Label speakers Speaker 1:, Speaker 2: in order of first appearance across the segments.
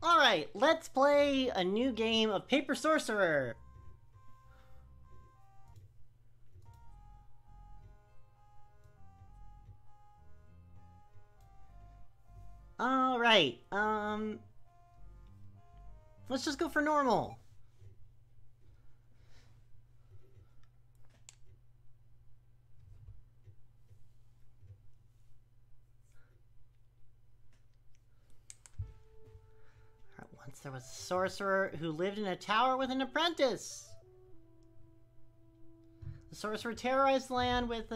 Speaker 1: Alright, let's play a new game of Paper Sorcerer. Alright, let's just go for normal. Once there was a sorcerer who lived in a tower with an apprentice. The sorcerer terrorized the land with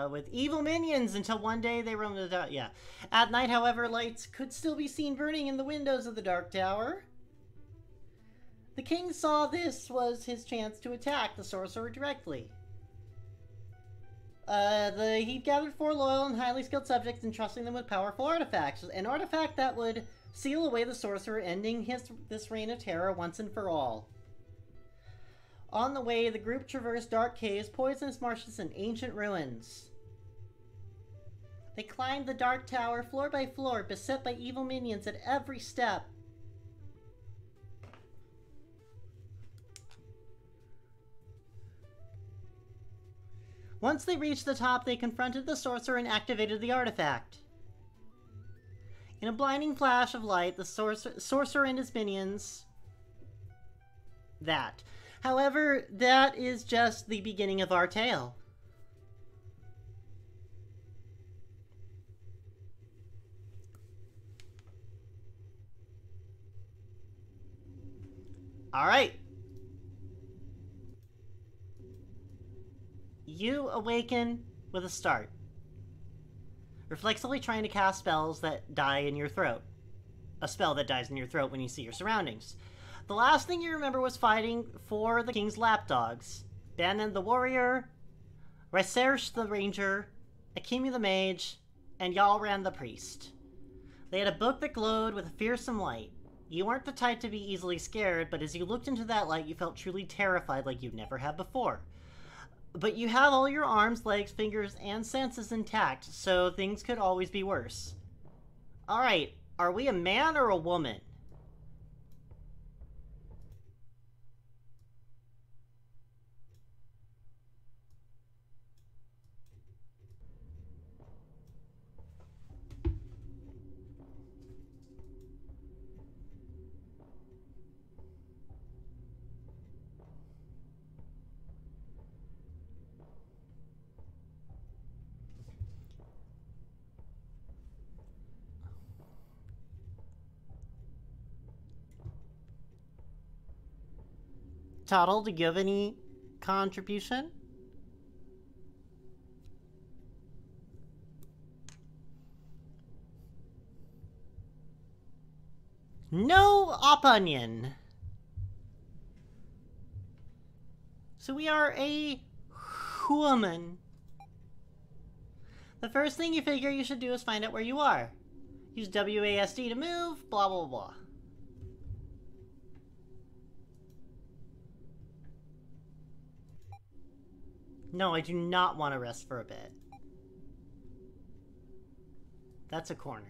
Speaker 1: with evil minions until one day they roamed the tower. Yeah. At night, however, lights could still be seen burning in the windows of the Dark Tower. The king saw this was his chance to attack the sorcerer directly. He gathered 4 loyal and highly skilled subjects, entrusting them with powerful artifacts. An artifact that would seal away the sorcerer, ending this reign of terror once and for all. On the way, the group traversed dark caves, poisonous marshes, and ancient ruins. They climbed the Dark Tower floor by floor, beset by evil minions at every step. Once they reached the top, they confronted the sorcerer and activated the artifact. In a blinding flash of light, the sorcerer and his minions... However, that is just the beginning of our tale. Alright. You awaken with a start. Reflexively trying to cast spells that die in your throat. A spell that dies in your throat when you see your surroundings. The last thing you remember was fighting for the king's lapdogs. Bannon the warrior, Research the ranger, Akimi the mage, and Yalran the priest. They had a book that glowed with a fearsome light. You weren't the type to be easily scared, but as you looked into that light, you felt truly terrified like you'd never have before. But you have all your arms, legs, fingers, and senses intact, so things could always be worse. Alright, are we a man or a woman? Tuttle, do you have any contribution? No opinion. So we are a woman. The first thing you figure you should do is find out where you are. Use WASD to move, blah blah blah. No, I do not want to rest for a bit. That's a corner.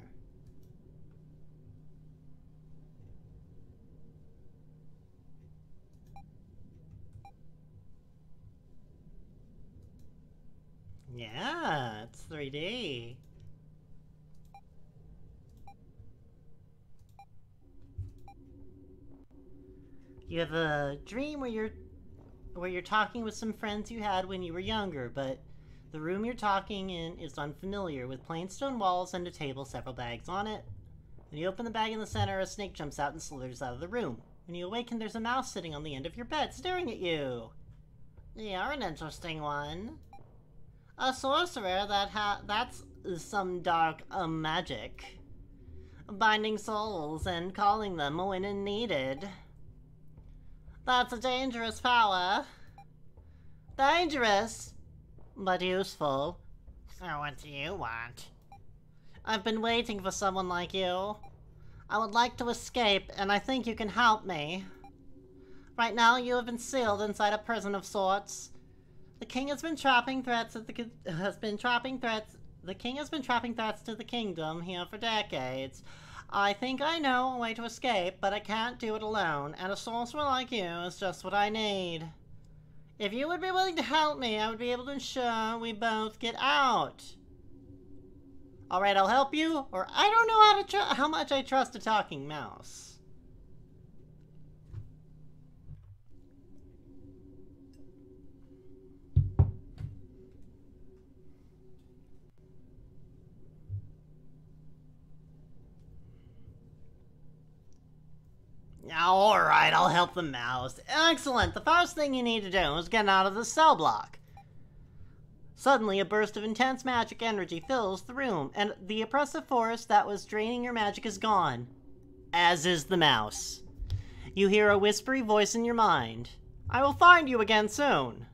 Speaker 1: Yeah, it's 3D. You have a dream where you're talking with some friends you had when you were younger, but the room you're talking in is unfamiliar, with plain stone walls and a table, several bags on it. When you open the bag in the center, a snake jumps out and slithers out of the room. When you awaken, there's a mouse sitting on the end of your bed, staring at you. You're an interesting one. A sorcerer that's some dark magic. Binding souls and calling them when needed. That's a dangerous power. Dangerous, but useful. So what do you want? I've been waiting for someone like you. I would like to escape, and I think you can help me. Right now, you have been sealed inside a prison of sorts. The king has been trapping threats to the king has been trapping threats to the kingdom here for decades. I think I know a way to escape, but I can't do it alone, and a sorcerer like you is just what I need. If you would be willing to help me, I would be able to ensure we both get out. Alright, I'll help you, or I don't know how much I trust a talking mouse. Alright, I'll help the mouse. Excellent! The first thing you need to do is get out of the cell block. Suddenly, a burst of intense magic energy fills the room, and the oppressive force that was draining your magic is gone. As is the mouse. You hear a whispery voice in your mind. I will find you again soon.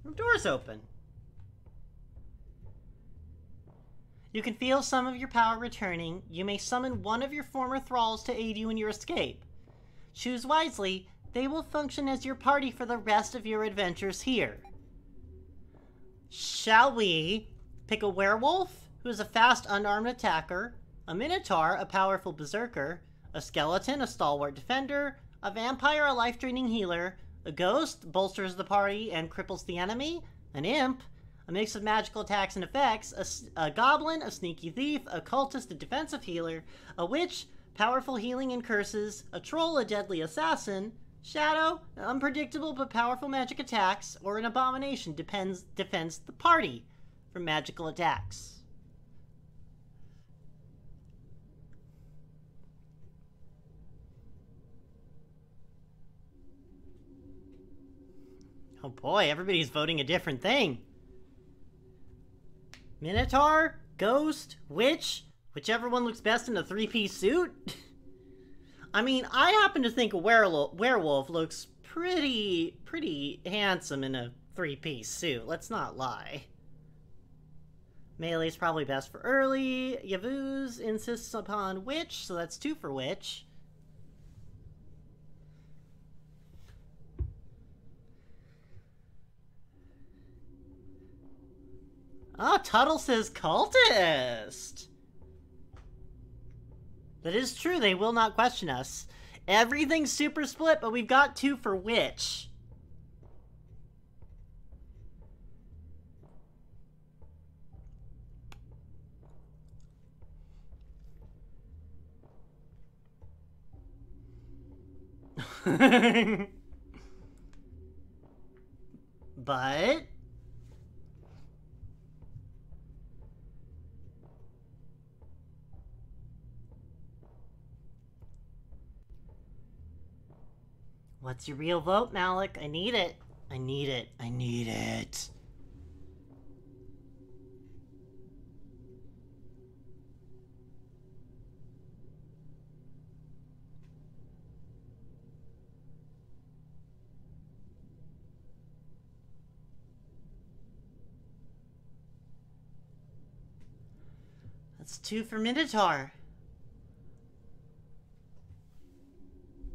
Speaker 1: The door's open. You can feel some of your power returning. You may summon one of your former thralls to aid you in your escape. Choose wisely. They will function as your party for the rest of your adventures here. Shall we pick a werewolf, who is a fast, unarmed attacker, a minotaur, a powerful berserker, a skeleton, a stalwart defender, a vampire, a life-draining healer, a ghost, bolsters the party and cripples the enemy, an imp, a mix of magical attacks and effects, a goblin, a sneaky thief, a cultist, a defensive healer, a witch, powerful healing and curses, a troll, a deadly assassin, shadow, unpredictable but powerful magic attacks, or an abomination defends the party from magical attacks. Oh boy, everybody's voting a different thing. Minotaur, ghost, witch, whichever one looks best in a three-piece suit. I mean, I happen to think a werewolf looks pretty handsome in a three-piece suit, let's not lie. Melee's probably best for early. Yavuz insists upon witch, so that's 2 for witch. Oh, Tuttle says cultist! That is true, they will not question us. Everything's super split, but we've got 2 for witch. But... what's your real vote, Malik? I need it. I need it. I need it. That's 2 for Minotaur.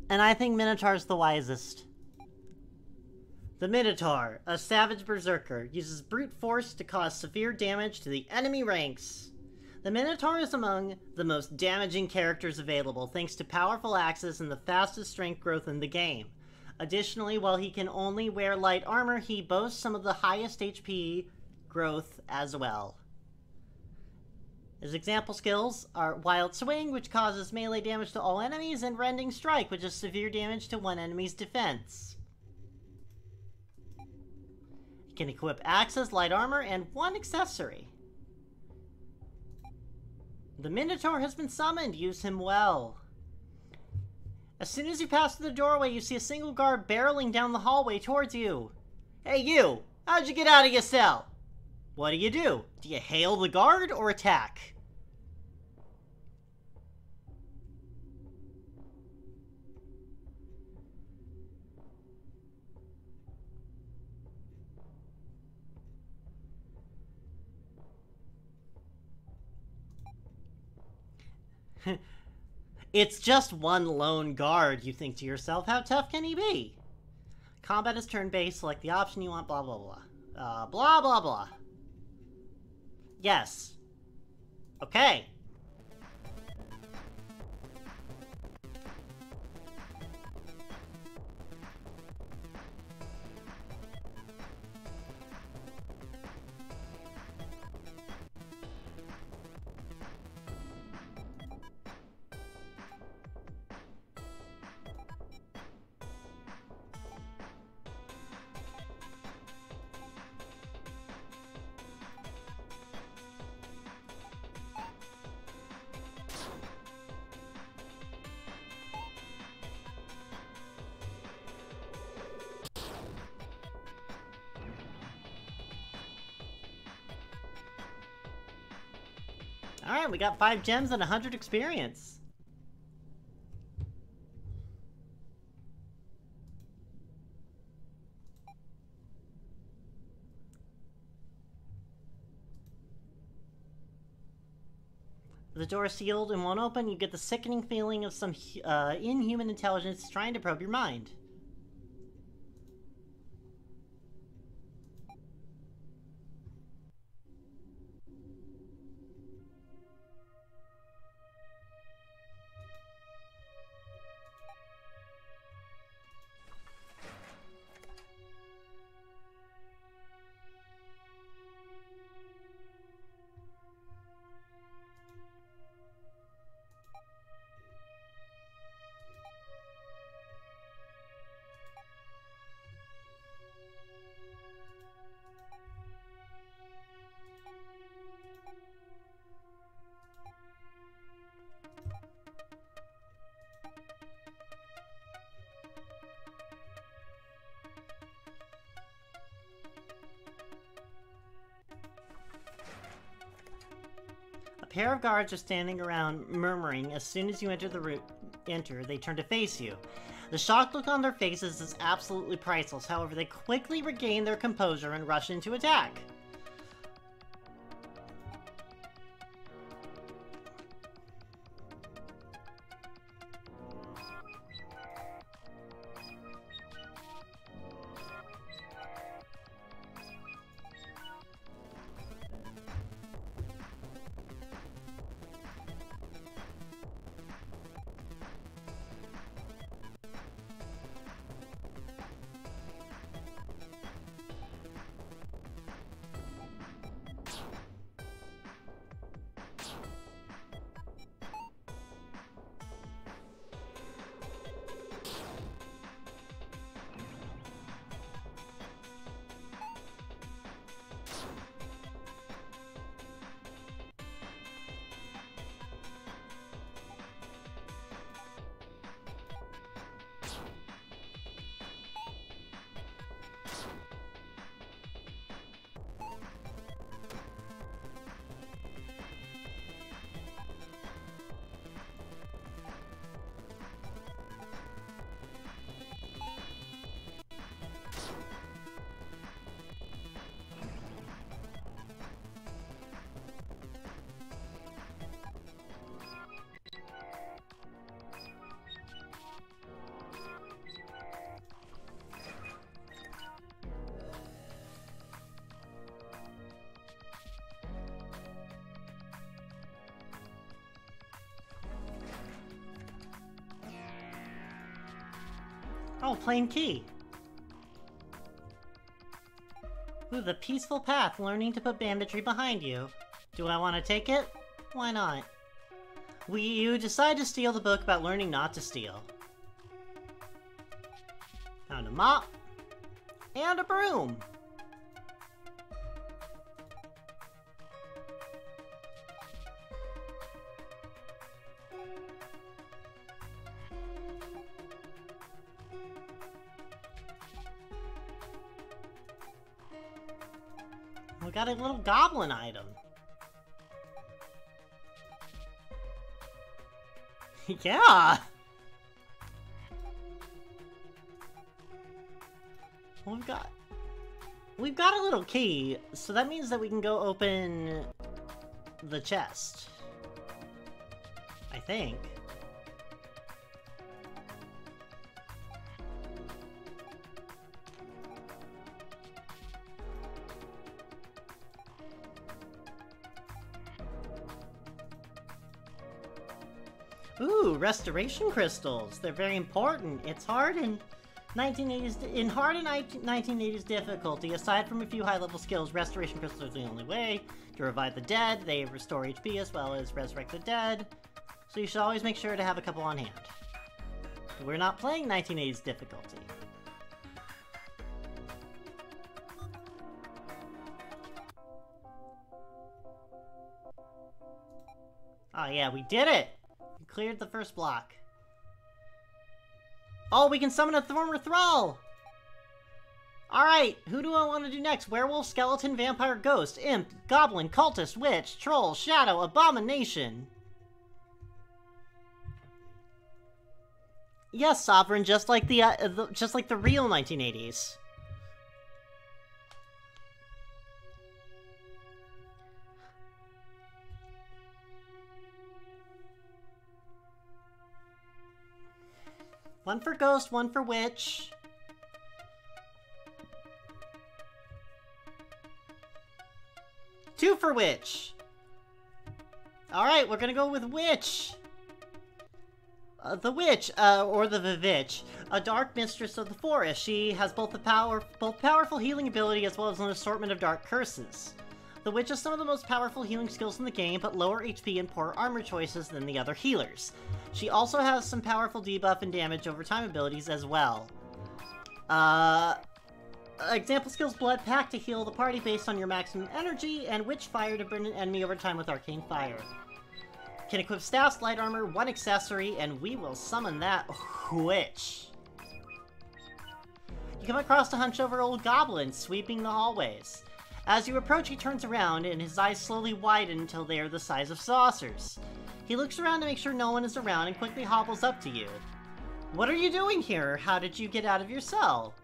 Speaker 1: And I think Minotaur's the wisest. The Minotaur, a savage berserker, uses brute force to cause severe damage to the enemy ranks. The Minotaur is among the most damaging characters available, thanks to powerful axes and the fastest strength growth in the game. Additionally, while he can only wear light armor, he boasts some of the highest HP growth as well. His example skills are Wild Swing, which causes melee damage to all enemies, and Rending Strike, which is severe damage to one enemy's defense. He can equip axes, light armor, and 1 accessory. The Minotaur has been summoned. Use him well. As soon as you pass through the doorway, you see a single guard barreling down the hallway towards you. Hey you! How'd you get out of your cell? What do? Do you hail the guard or attack? It's just one lone guard, you think to yourself. How tough can he be? Combat is turn-based. Select the option you want, blah, blah, blah. Blah, blah, blah. Yes. Okay. Alright, we got 5 gems and 100 experience. The door is sealed and won't open. You get the sickening feeling of some inhuman intelligence trying to probe your mind. A pair of guards are standing around, murmuring. As soon as you enter they turn to face you. The shocked look on their faces is absolutely priceless. However, they quickly regain their composure and rush into attack. Oh, plain key. Ooh, the peaceful path, learning to put banditry behind you. Do I want to take it? Why not? You decide to steal the book about learning not to steal. Found a mop. And a broom. We got a little goblin item. Yeah! We've got a little key, so that means that we can go open the chest. I think. Ooh, restoration crystals. They're very important. It's hard in 1980s difficulty. Aside from a few high-level skills, restoration crystals are the only way to revive the dead. They restore HP as well as resurrect the dead. So you should always make sure to have a couple on hand. We're not playing 1980s difficulty. Oh yeah, we did it! We cleared the first block. Oh, we can summon a former thrall! Alright, who do I want to do next? Werewolf, skeleton, vampire, ghost, imp, goblin, cultist, witch, troll, shadow, abomination. Yes, Sovereign, just like the real 1980s. One for ghost, one for witch. Two for witch. Alright, we're gonna go with witch. The witch, or the Vivitch, a dark mistress of the forest. She has both powerful healing ability as well as an assortment of dark curses. The witch has some of the most powerful healing skills in the game, but lower HP and poorer armor choices than the other healers. She also has some powerful debuff and damage over time abilities as well. Example skills: Blood Pact to heal the party based on your maximum energy, and Witch Fire to burn an enemy over time with arcane fire. Can equip staffs, light armor, one accessory, and we will summon that witch. You come across a hunch-over old goblin sweeping the hallways. As you approach, he turns around, and his eyes slowly widen until they are the size of saucers. He looks around to make sure no one is around and quickly hobbles up to you. What are you doing here? How did you get out of your cell?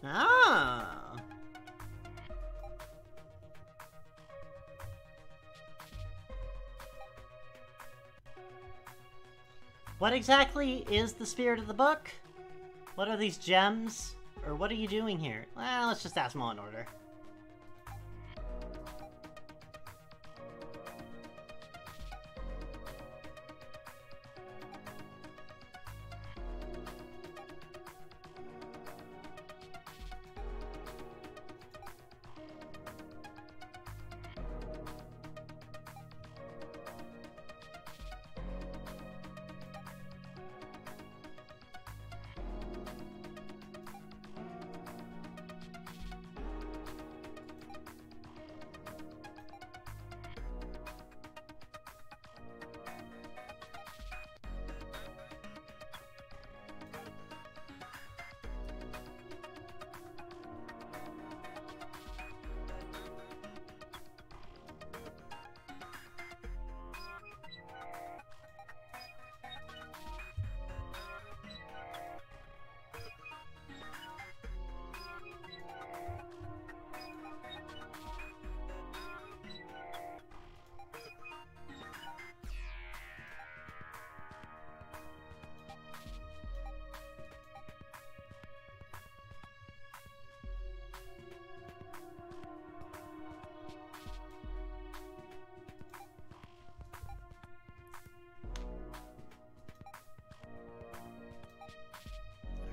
Speaker 1: Ah. What exactly is the spirit of the book? What are these gems? Or what are you doing here? Well, let's just ask them all in order.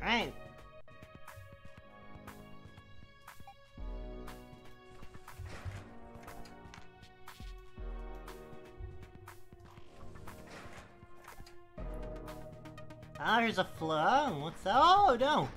Speaker 1: Alright. Ah, here's a flow. What's that? Oh, no.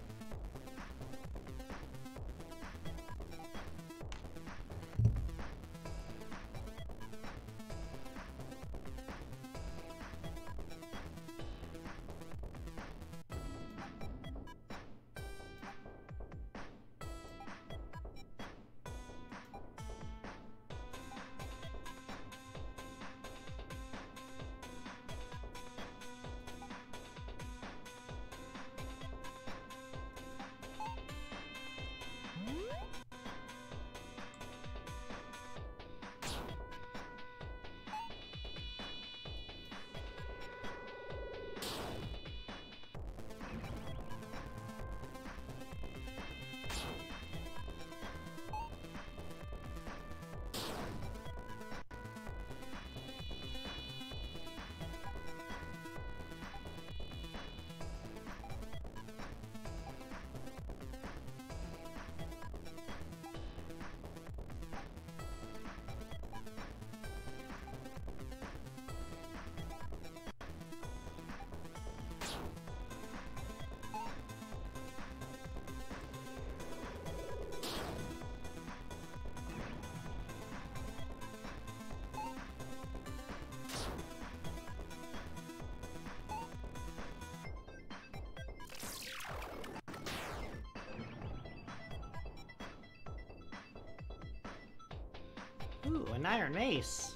Speaker 1: Ooh, an iron mace.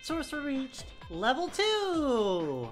Speaker 1: Sorcerer reached level 2!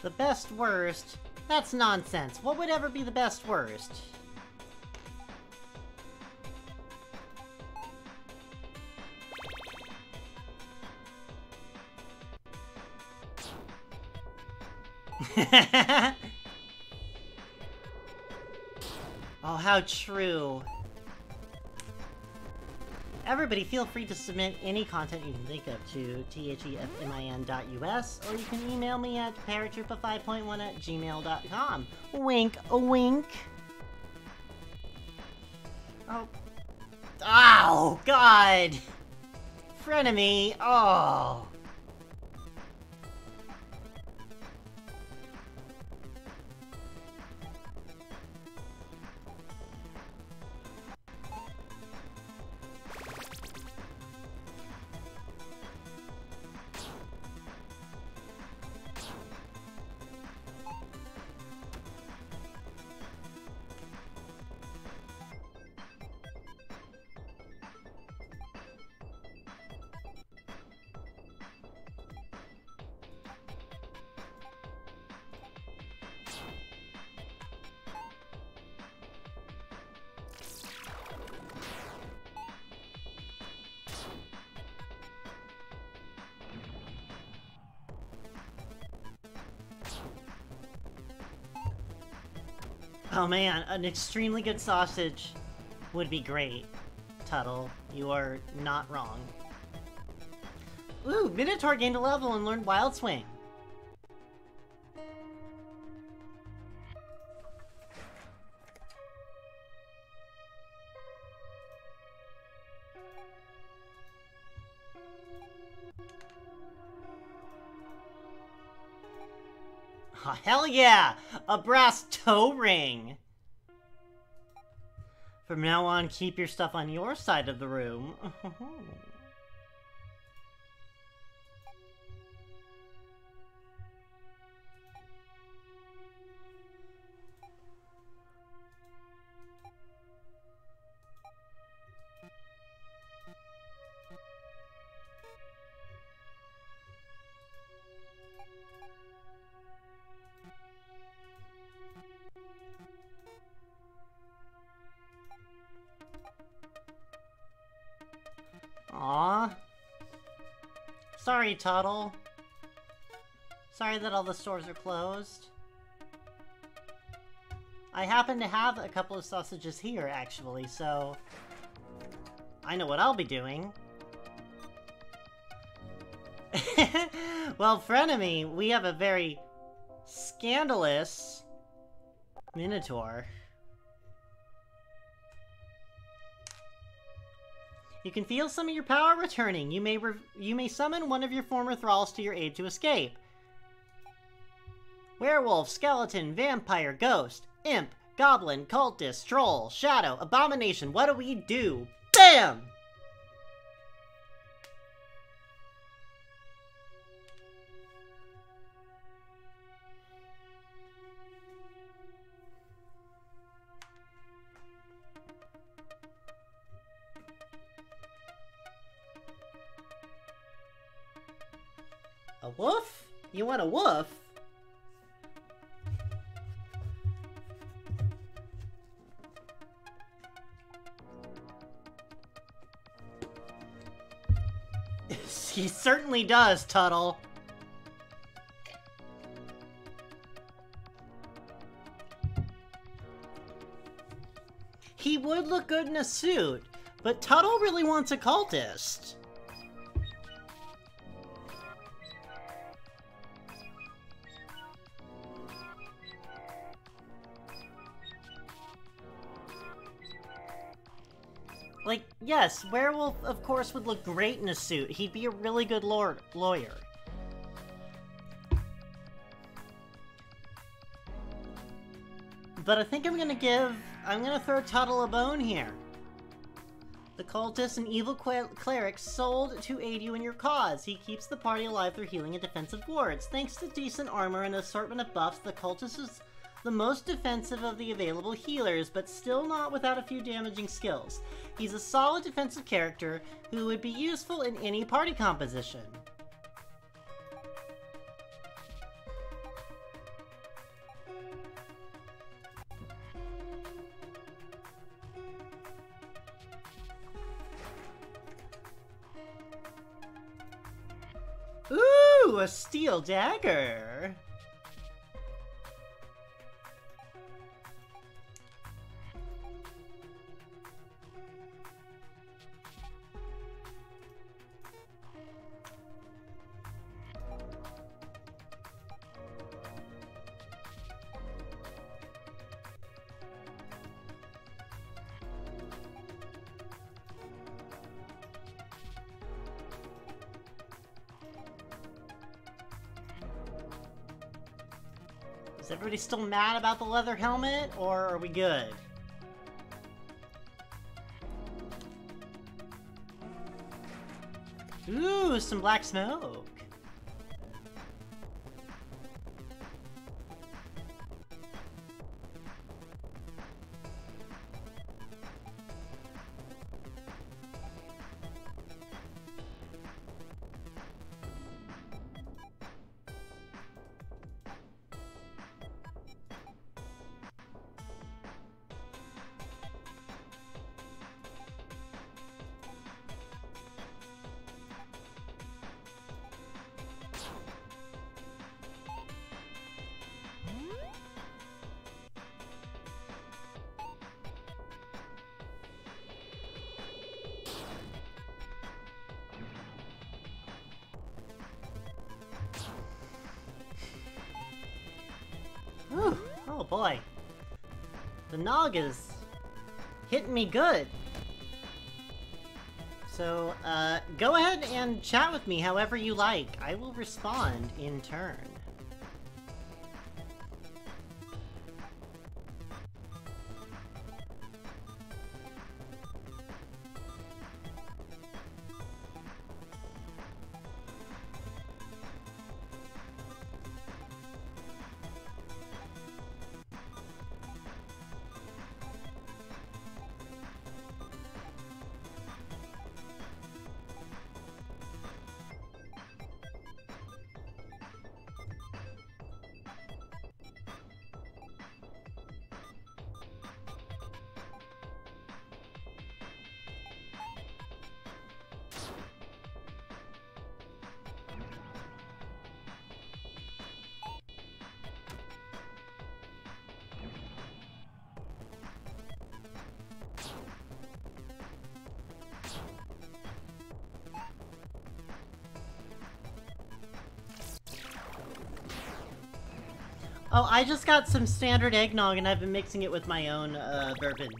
Speaker 1: The best worst? That's nonsense. What would ever be the best worst? Oh, how true. Everybody, feel free to submit any content you can think of to thefmin.us, or you can email me at paratroopa5.1@gmail.com. Wink, a wink. Oh. Ow, God! Frenemy, oh. Oh man, an extremely good sausage would be great, Tuttle. You are not wrong. Ooh, Minotaur gained a level and learned Wild Swing. Oh, hell yeah! A brass toe ring! From now on, keep your stuff on your side of the room. Aww. Sorry, Tuttle. Sorry that all the stores are closed. I happen to have a couple of sausages here, actually, so... I know what I'll be doing. Well, frenemy, we have a very scandalous Minotaur. You can feel some of your power returning. You may summon one of your former thralls to your aid to escape. Werewolf, skeleton, vampire, ghost, imp, goblin, cultist, troll, shadow, abomination. What do we do? BAM! woof? You want a woof? He certainly does, Tuttle. He would look good in a suit, but Tuttle really wants a cultist. Like, yes, Werewolf, of course, would look great in a suit. He'd be a really good lawyer. But I think I'm gonna throw Tuttle a bone here. The cultist and evil cleric sold to aid you in your cause. He keeps the party alive through healing and defensive wards. Thanks to decent armor and an assortment of buffs, the cultist is the most defensive of the available healers, but still not without a few damaging skills. He's a solid defensive character who would be useful in any party composition. Ooh, a steel dagger! Is everybody still mad about the leather helmet, or are we good? Ooh, some black smoke. Ooh, oh boy. The nog is hitting me good. So, go ahead and chat with me however you like. I will respond in turn. Oh, I just got some standard eggnog and I've been mixing it with my own, bourbon.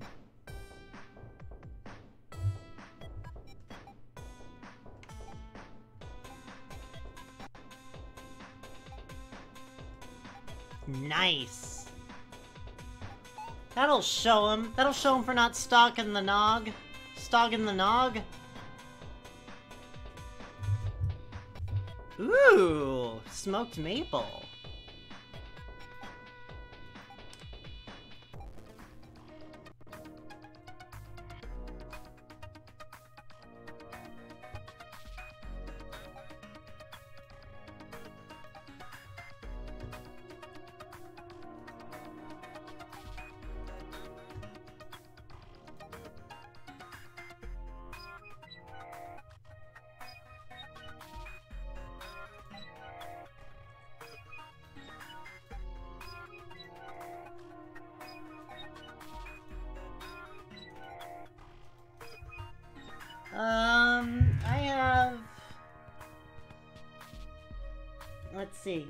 Speaker 1: Nice. That'll show him. That'll show him for not stalking the nog. Stalking the nog. Ooh, smoked maple. see.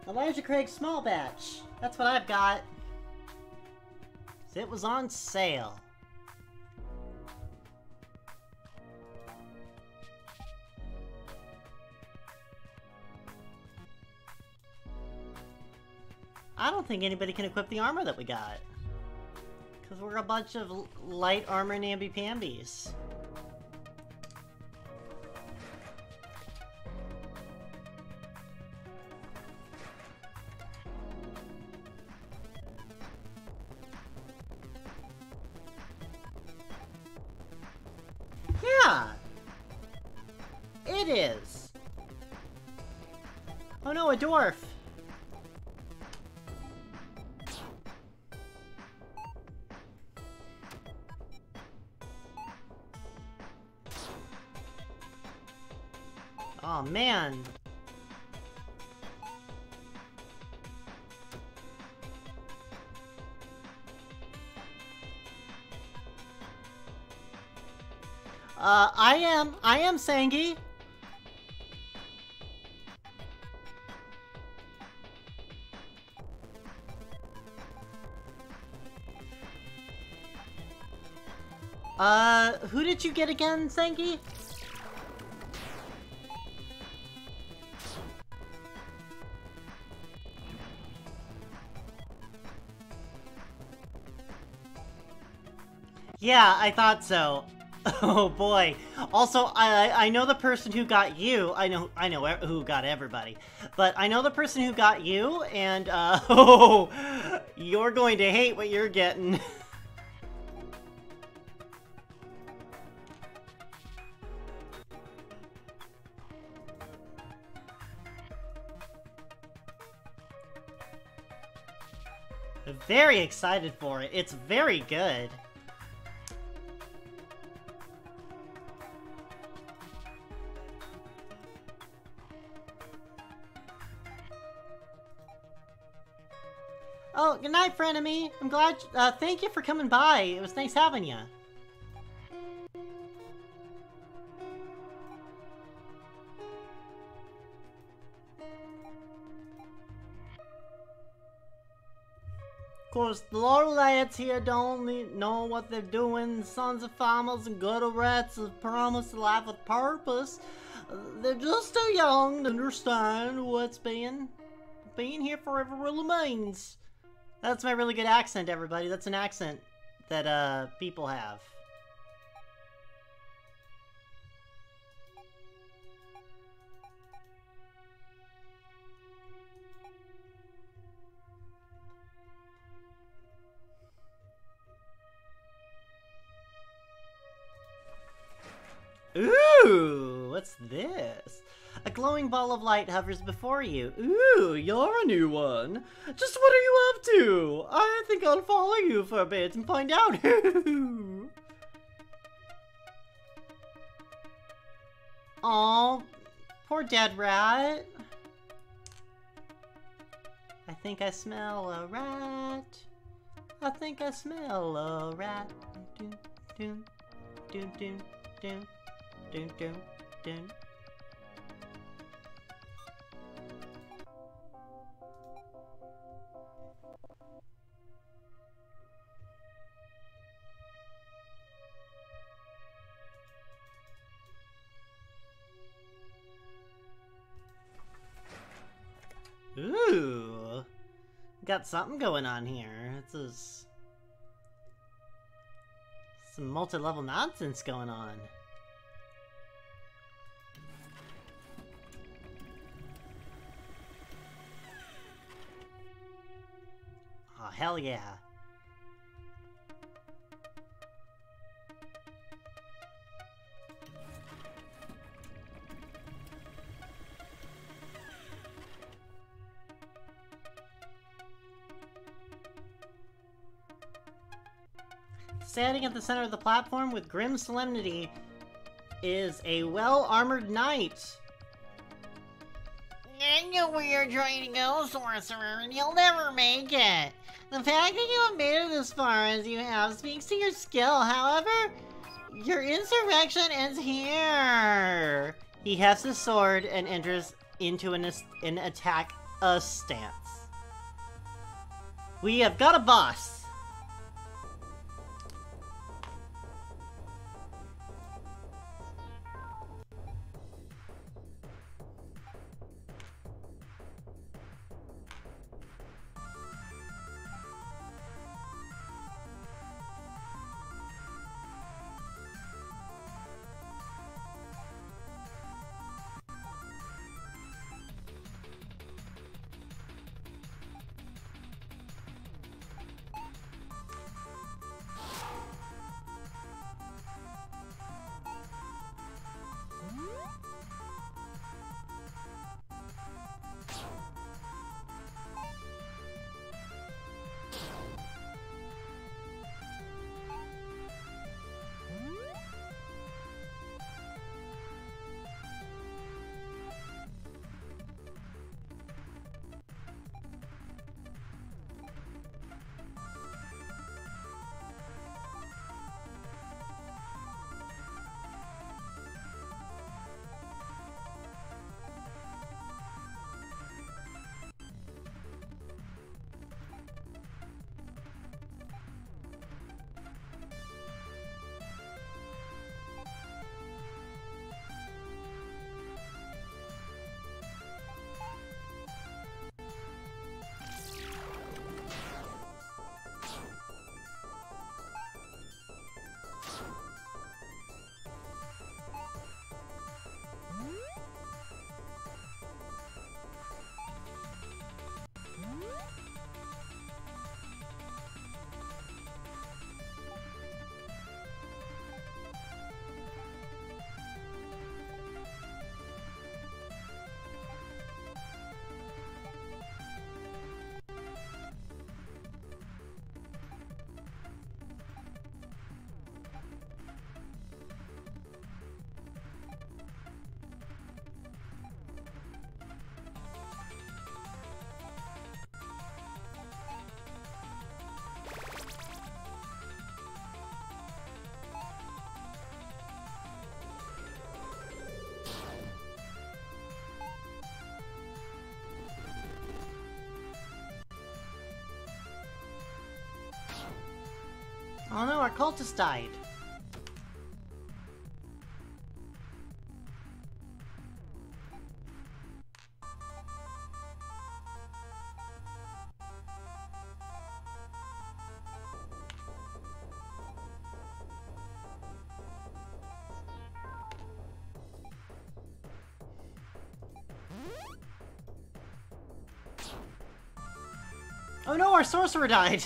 Speaker 1: Elijah Craig Small Batch. That's what I've got. It was on sale. I don't think anybody can equip the armor that we got. Because we're a bunch of light armor namby-pambies. Yeah! It is! Oh no, a dwarf! Oh man! I am Sangi. Who did you get again, Sangi? Yeah, I thought so. Oh boy. Also, I know the person who got you. I know who got everybody. But I know the person who got you, and oh, you're going to hate what you're getting. Very excited for it. It's very good. Oh, good night, frenemy. I'm glad. Thank you for coming by. It was nice having you. Of course, the little lads here don't know what they're doing. Sons of farmers and gutter rats have promised a life with purpose. They're just too young to understand what's being here forever really means. That's my really good accent, everybody. That's an accent that, people have. Ooh, what's this? A glowing ball of light hovers before you. Ooh, you're a new one. Just what are you up to? I think I'll follow you for a bit and find out who. Aw, poor dead rat. I think I smell a rat. I think I smell a rat. Dun, dun, dun, dun, dun, dun, dun, dun. Ooh, got something going on here. This is some multi-level nonsense going on. Oh, hell yeah. Standing at the center of the platform with grim solemnity is a well-armored knight.
Speaker 2: I know where you're trying to go, Sorcerer, and you'll never make it. The fact that you have made it as far as you have speaks to your skill. However, your insurrection ends here.
Speaker 1: He has his sword and enters into an attack stance. We have got a boss. Oh no, our cultist died. Oh no, our sorcerer died!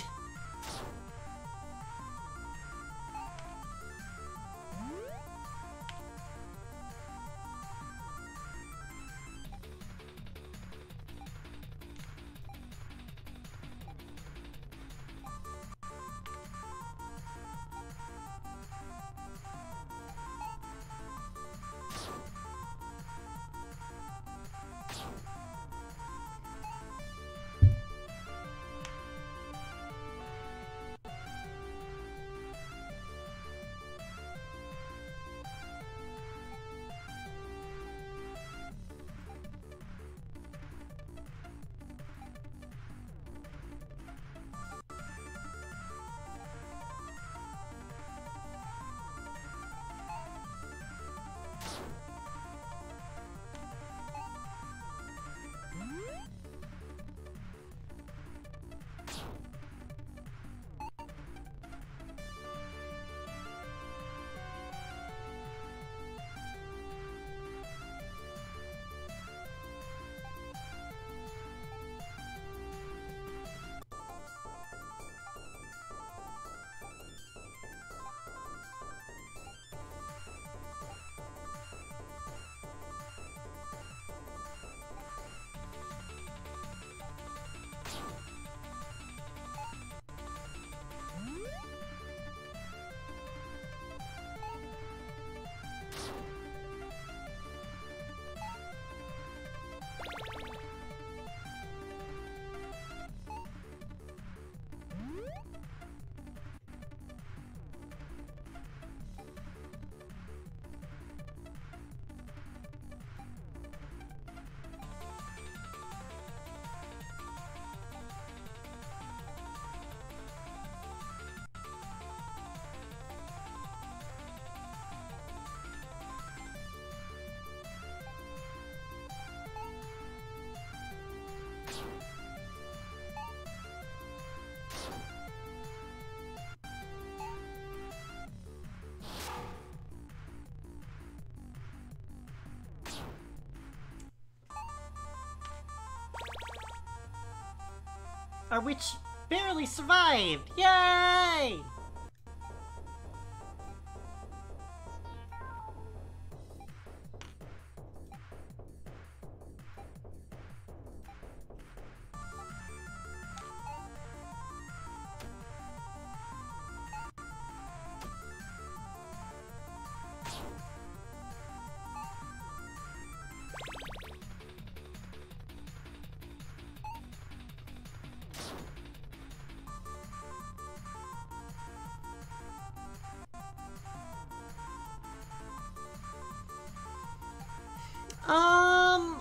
Speaker 1: Our witch barely survived! Yay!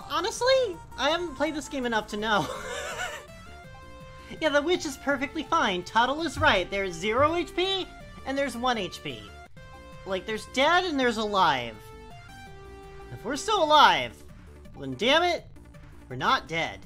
Speaker 1: Honestly, I haven't played this game enough to know. Yeah, the witch is perfectly fine. Tuttle is right. There's 0 HP, and there's 1 HP. Like, there's dead and there's alive. If we're still alive, then damn it, we're not dead.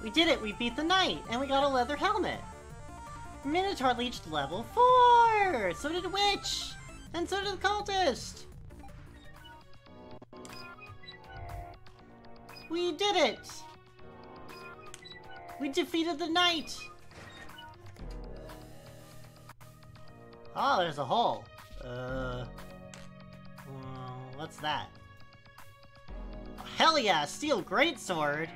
Speaker 1: We did it! We beat the knight! And we got a leather helmet! Minotaur reached level 4! So did Witch! And so did the Cultist! We did it! We defeated the knight! Oh, there's a hole. What's that? Hell yeah! Steel greatsword!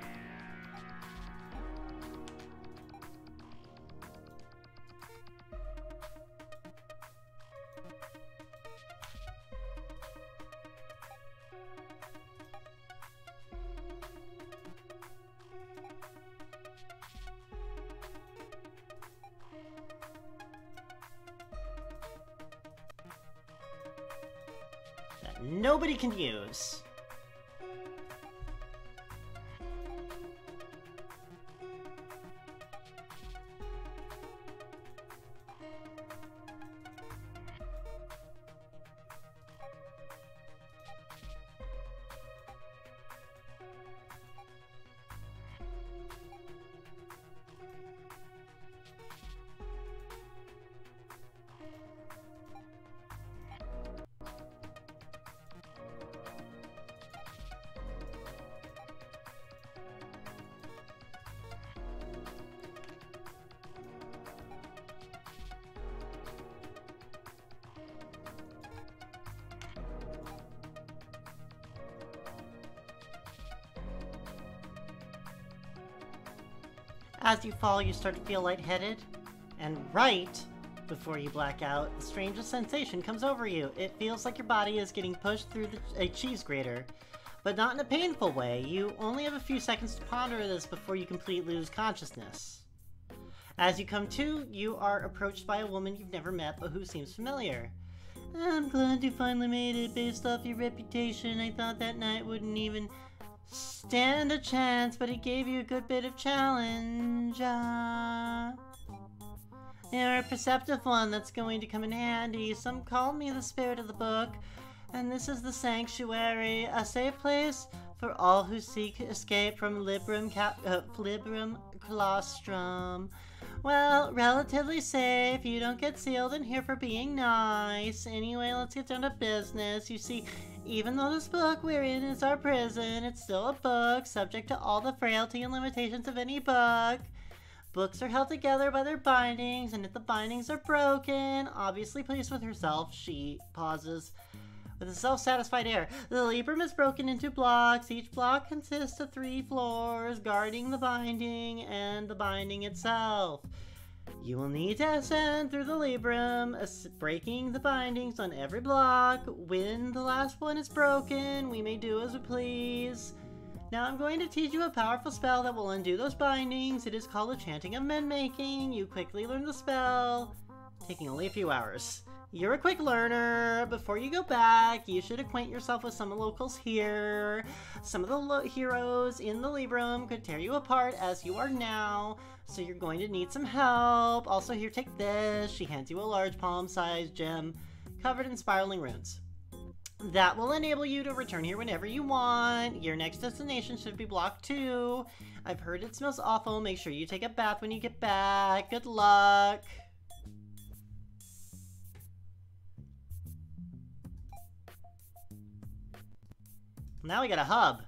Speaker 1: That nobody can use. As you fall, you start to feel lightheaded, and right before you black out, the strangest sensation comes over you. It feels like your body is getting pushed through a cheese grater, but not in a painful way. You only have a few seconds to ponder this before you completely lose consciousness. As you come to, you are approached by a woman you've never met but who seems familiar. I'm glad you finally made it. Based off your reputation, I thought that night wouldn't even stand a chance, but it gave you a good bit of challenge. You're a perceptive one that's going to come in handy. Some call me the spirit of the book, and this is the sanctuary, a safe place for all who seek escape from Librum Colostrum. Well, relatively safe. You don't get sealed in here for being nice. Anyway, let's get down to business. You see, even though this book we're in is our prison, it's still a book, subject to all the frailty and limitations of any book. Books are held together by their bindings, and if the bindings are broken, obviously pleased with herself, she pauses with a self-satisfied air. The Librum is broken into blocks. Each block consists of 3 floors, guarding the binding and the binding itself. You will need to ascend through the Librum, breaking the bindings on every block. When the last one is broken, we may do as we please. Now I'm going to teach you a powerful spell that will undo those bindings. It is called the Chanting of Men-Making. You quickly learn the spell, taking only a few hours. You're a quick learner. Before you go back, you should acquaint yourself with some of the locals here. Some of the heroes in the Librum could tear you apart as you are now, so you're going to need some help. Also here, take this. She hands you a large palm-sized gem covered in spiraling runes. That will enable you to return here whenever you want. Your next destination should be block 2. I've heard it smells awful. Make sure you take a bath when you get back. Good luck. Now we got a hub.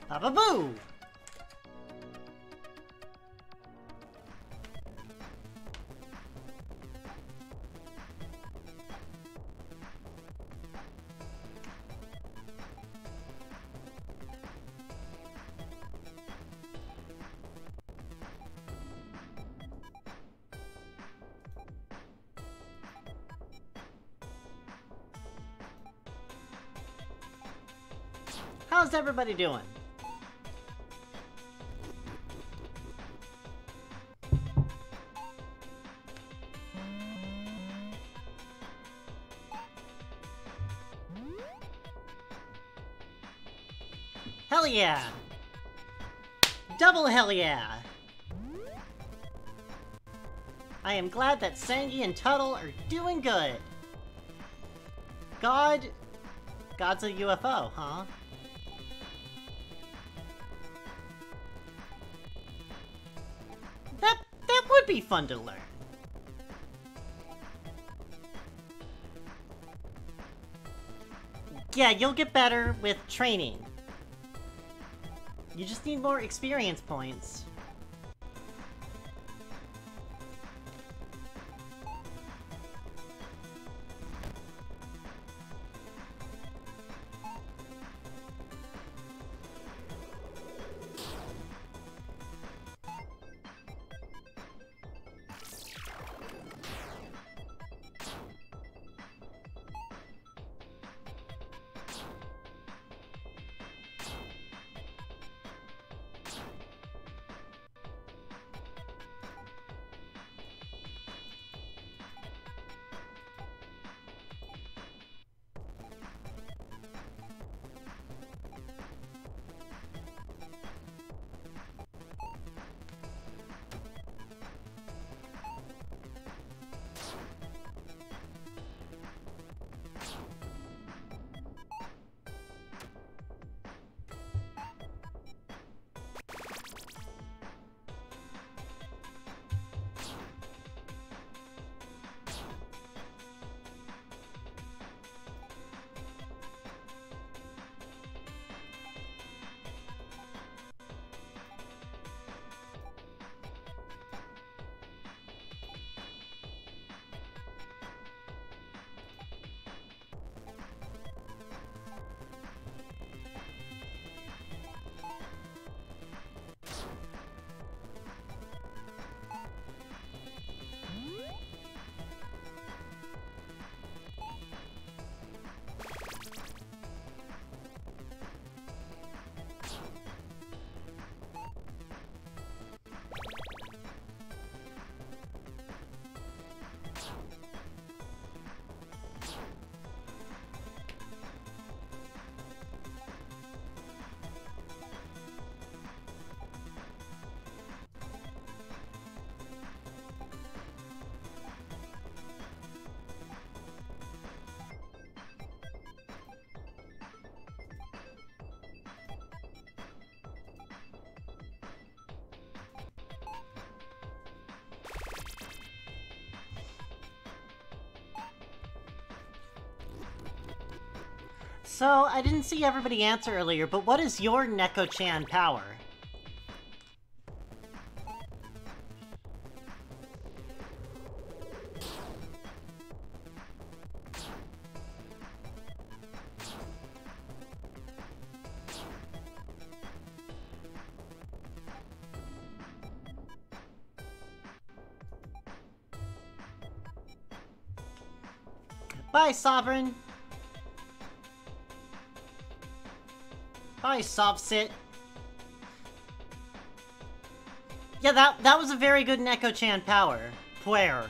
Speaker 1: Ba-ba-boo! How's everybody doing? Hell yeah! Double hell yeah! I am glad that Sangi and Tuttle are doing good. God's a UFO, huh? That would be fun to learn. Yeah, you'll get better with training. You just need more experience points. So, I didn't see everybody answer earlier, but what is your Neko-chan power? Bye, Sovereign! Bye, Sovsit! Yeah, that was a very good Neko-chan power. Puer.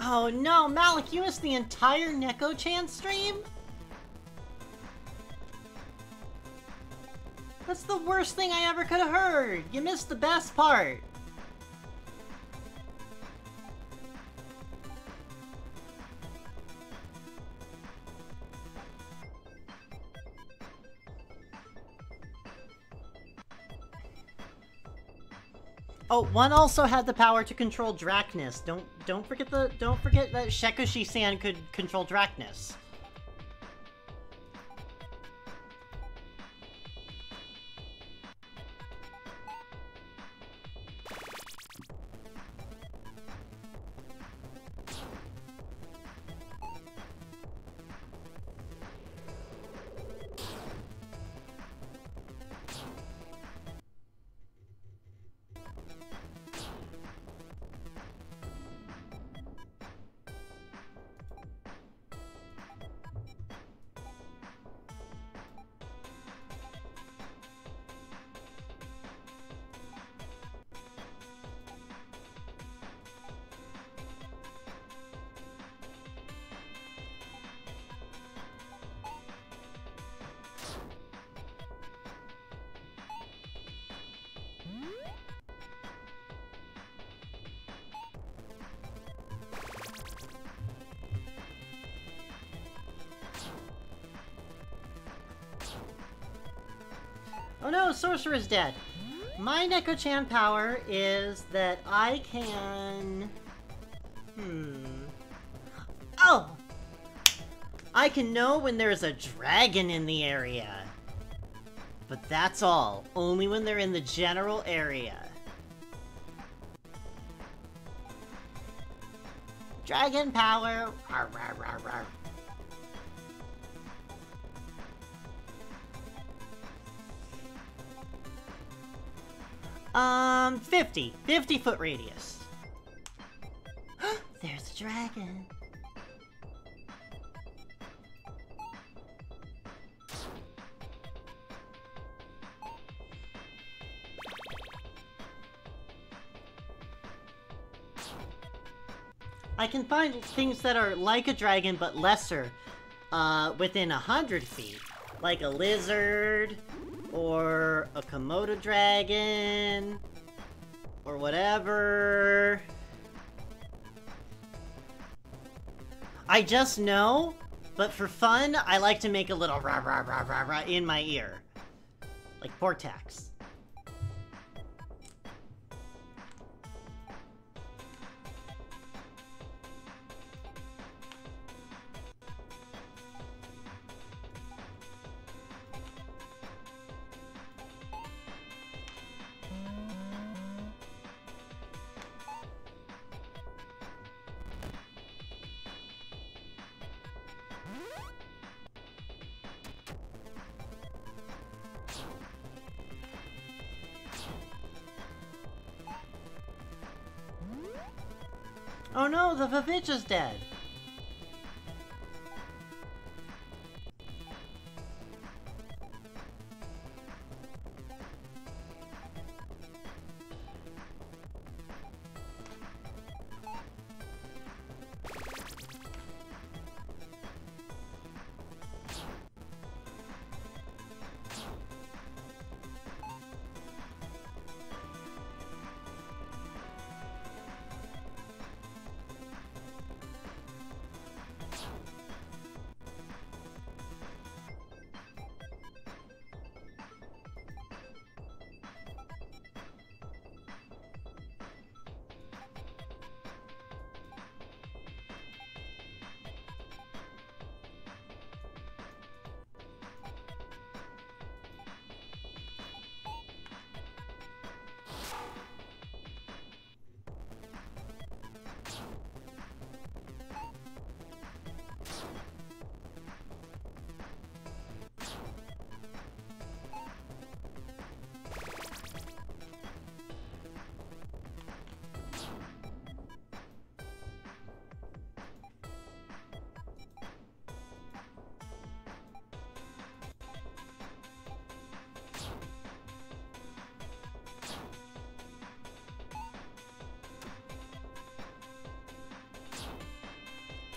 Speaker 1: Oh no, Malik, you missed the entire Neko-chan stream? That's the worst thing I ever could have heard! You missed the best part! Oh, one also had the power to control Drachnus. Don't forget that Shekushi-san could control Drachnus. Oh no, Sorcerer is dead. My Neko-chan power is that I can... Oh! I can know when there's a dragon in the area. But that's all. Only when they're in the general area. Dragon power! Rawr, rawr, rawr, rawr. 50-foot radius. There's a dragon. I can find things that are like a dragon but lesser within 100 feet. Like a lizard, or a Komodo dragon, or whatever. I just know, but for fun, I like to make a little rah rah rah rah rah in my ear. Like Portax. Oh no, the Vavitch is dead!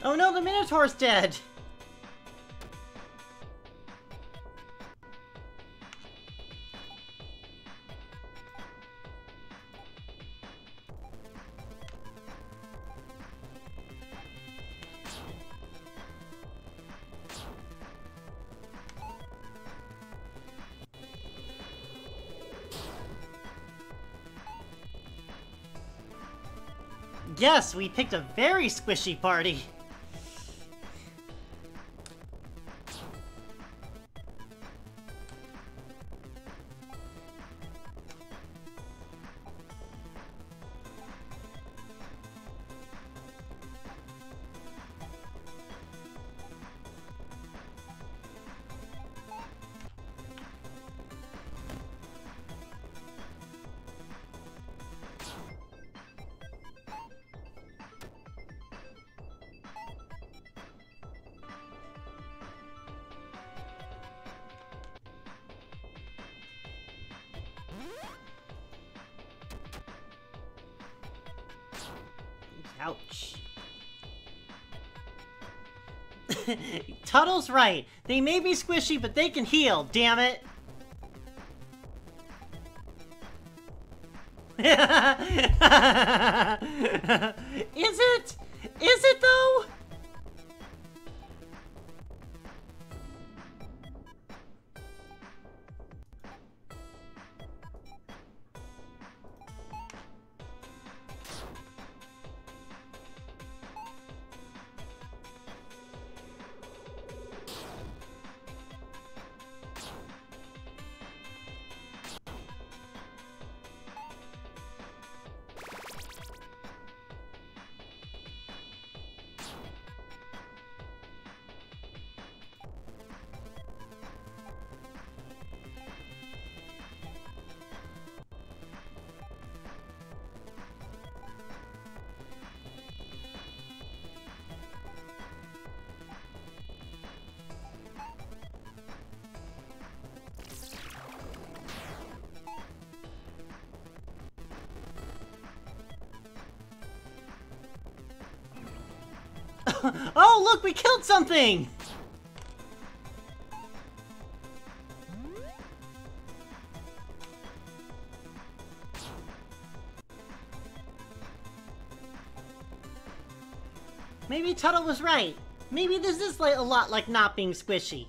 Speaker 1: Oh no, the Minotaur's dead! Yes, we picked a very squishy party. Ouch. Tuttle's right. They may be squishy, but they can heal, damn it. Is it? Is it though? Oh, look, we killed something! Maybe Tuttle was right. Maybe this is like a lot like not being squishy.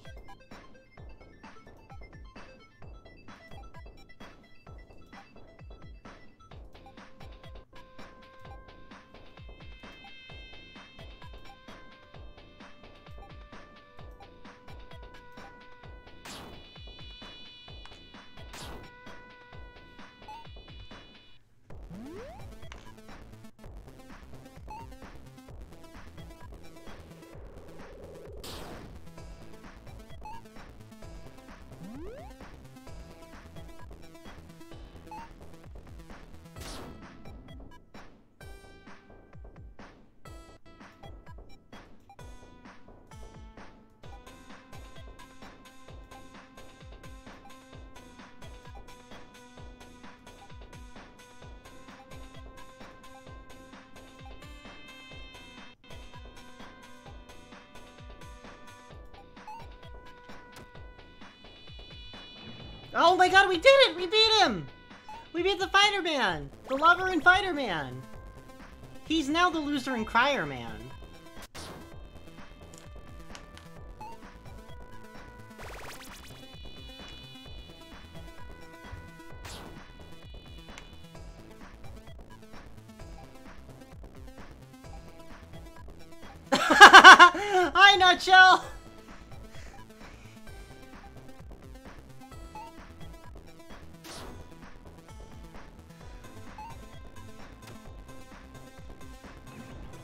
Speaker 1: Oh my god, we did it! We beat him! We beat the Fighter Man! The lover and Fighter Man! He's now the loser and Crier Man. Hi, Nutshell!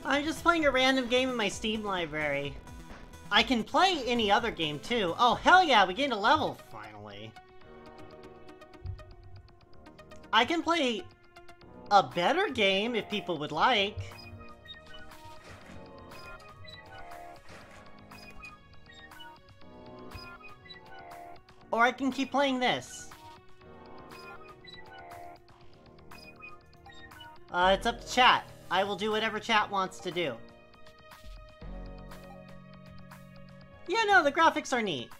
Speaker 1: I'm just playing a random game in my Steam library. I can play any other game too. Oh, hell yeah, we gained a level, finally. I can play a better game if people would like. Or I can keep playing this. It's up to chat. I will do whatever chat wants to do. Yeah, no, the graphics are neat.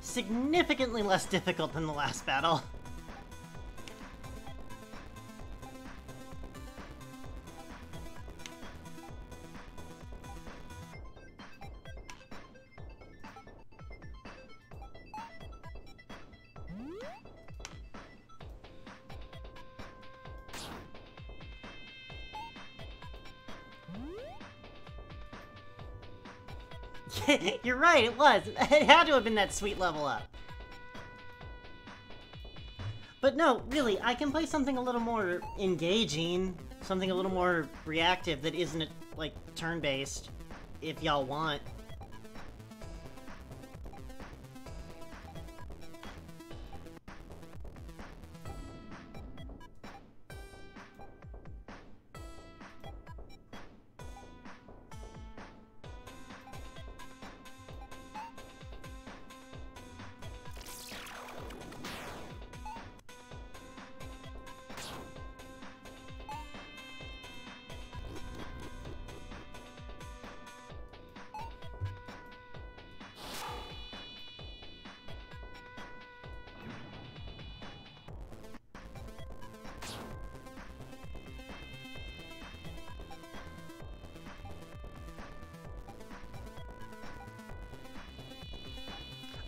Speaker 1: Significantly less difficult than the last battle. You're right, it was. It had to have been that sweet level up. But no, really, I can play something a little more engaging, something a little more reactive that isn't, like, turn-based, if y'all want.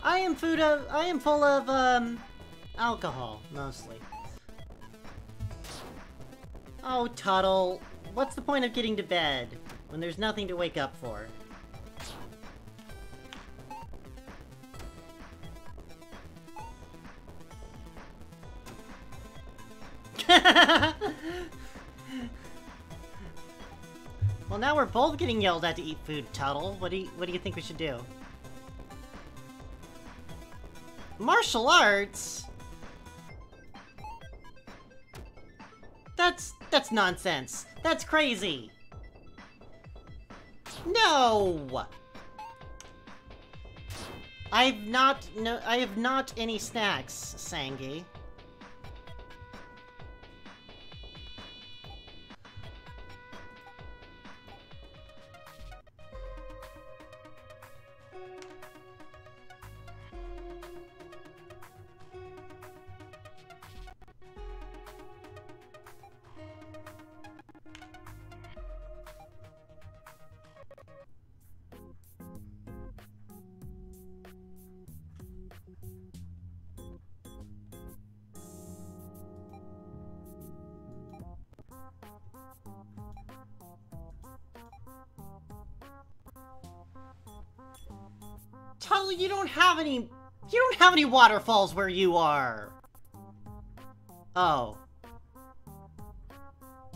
Speaker 1: I am full of, alcohol, mostly. Oh, Tuttle, what's the point of getting to bed when there's nothing to wake up for? Well, now we're both getting yelled at to eat food, Tuttle. What do you think we should do? Martial arts? That's nonsense. That's crazy. No. I have not any snacks, Sangi. Tully, you don't have any waterfalls where you are. Oh.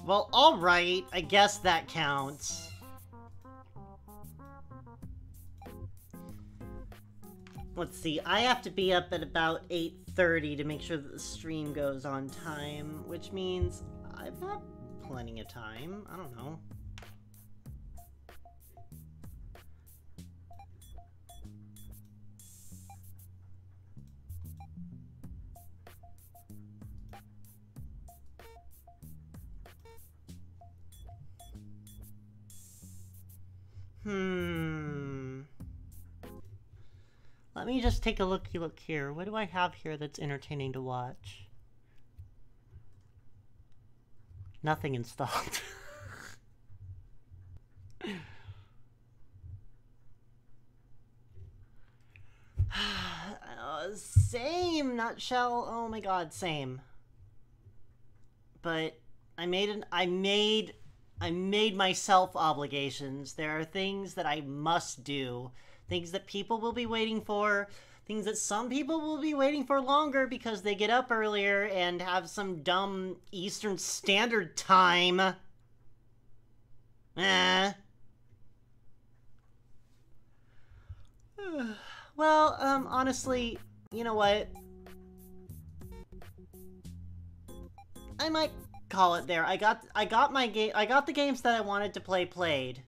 Speaker 1: Well, alright, I guess that counts. Let's see, I have to be up at about 8:30 to make sure that the stream goes on time, which means I've got plenty of time. I don't know. Let me just take a look here. What do I have here that's entertaining to watch? Nothing installed. Same, nutshell. Oh my god, same. But I made myself obligations. There are things that I must do. Things that people will be waiting for. Things that some people will be waiting for longer because they get up earlier and have some dumb Eastern Standard Time. Well, honestly, you know what? I might call it there. I got the games that I wanted to play played.